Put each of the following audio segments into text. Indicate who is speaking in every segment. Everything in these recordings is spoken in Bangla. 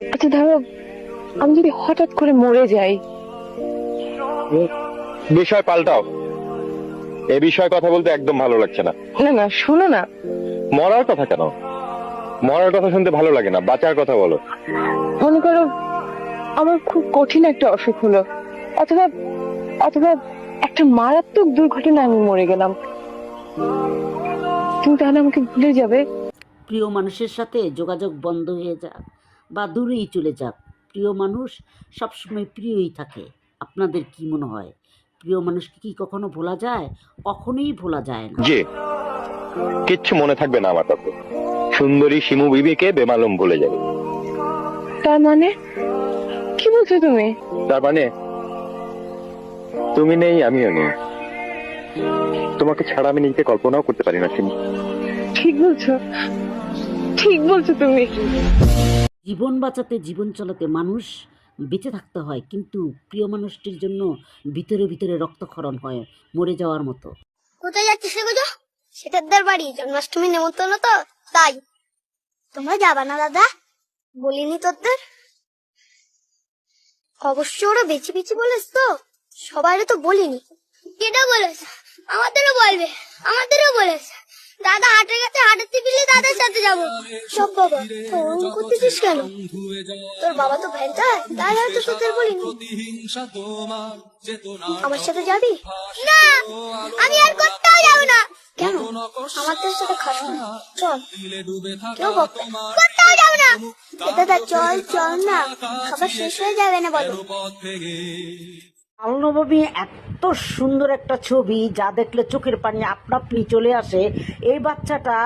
Speaker 1: আচ্ছা ধরো, আমি যদি হঠাৎ করে মরে যাই।
Speaker 2: বিষয় পাল্টাও। এ বিষয়ে কথা বলতে একদম ভালো লাগছে না।
Speaker 1: না না, শোনো না।
Speaker 2: মরার কথা কেন? মরার কথা শুনতে ভালো লাগে না, বাঁচার কথা বলো।
Speaker 1: মনে করো আমার খুব কঠিন একটা অসুখ হলো, অথবা অথবা একটা মারাত্মক দুর্ঘটনায় আমি মরে গেলাম, তুমি তাহলে আমাকে ভুলে যাবে?
Speaker 3: প্রিয় মানুষের সাথে যোগাযোগ বন্ধ হয়ে যাক বা দূরেই চলে যাক, প্রিয় মানুষ সবসময় প্রিয়ই থাকে। আপনাদের কি মনে হয়, প্রিয় মানুষকে কি কখনো ভোলা যায়? কখনোই ভোলা যায় না।
Speaker 2: জি, কিচ্ছু মনে থাকবে না আমার কাছে। সুন্দরী শিমু বিবিকে বেমালুম ভুলে যাবে।
Speaker 1: তার মানে কি বলছো তুমি?
Speaker 2: তার মানে তুমি নেই, আমিও নেই। তোমাকে ছাড়া আমি নিজেকে কল্পনাও করতে পারি না শিমু।
Speaker 1: ঠিক বলছো, ঠিক বলছো তুমি।
Speaker 3: জীবন বাঁচাতে, জীবন চালাতে মানুষ বেঁচে থাকতে হয়, কিন্তু প্রিয় মানুষটির জন্য ভিতরে ভিতরে রক্তক্ষরণ হয় মরে যাওয়ার মতো।
Speaker 4: কোথায় যাচ্ছিস রে গুজো? সেটার বাড়ি, জন্মাষ্টমী নেমন্তন্ন তো, তাই। তোমরা যাবা না দাদা? বলিনি তোদের? অবশ্য ওরা বেশি বেশি বলেছ তো, সবাই তো বলিনি। কেটা বলেছে? আমাদেরও বলবে, আমাদেরও বলেছে। দাদা হাটে গেছে, হাঁটাতে গেলে দাদার সাথে যাবো। সব বাবা তো ওরকম করতেছিস কেন? তোর বাবা তো ভ্যান চায়, তাই হয়তো তোদের বলিনি। আমার সাথে যাবি? না, আমি আর কোথাও যাবো না। কেন? আমাদের সাথে খাস না? চল। কেউ বকবে? কোথাও যাবো না। দাদা চল চল না, খাবার শেষ হয়ে যাবে না বলো।
Speaker 3: আলনবমী এত সুন্দর একটা ছবি, যা দেখলে চোখের পানি আপনা আপনি চলে আসে। এই বাচ্চাটা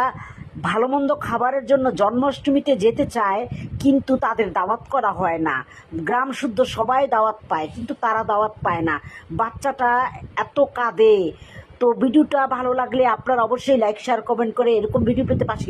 Speaker 3: ভালো মন্দ খাবারের জন্য জন্মাষ্টমীতে যেতে চায়, কিন্তু তাদের দাওয়াত করা হয় না। গ্রাম শুদ্ধ সবাই দাওয়াত পায়, কিন্তু তারা দাওয়াত পায় না। বাচ্চাটা এত কাঁদে। তো ভিডিওটা ভালো লাগলে আপনারা অবশ্যই লাইক শেয়ার কমেন্ট করে এরকম ভিডিও পেতে পাশে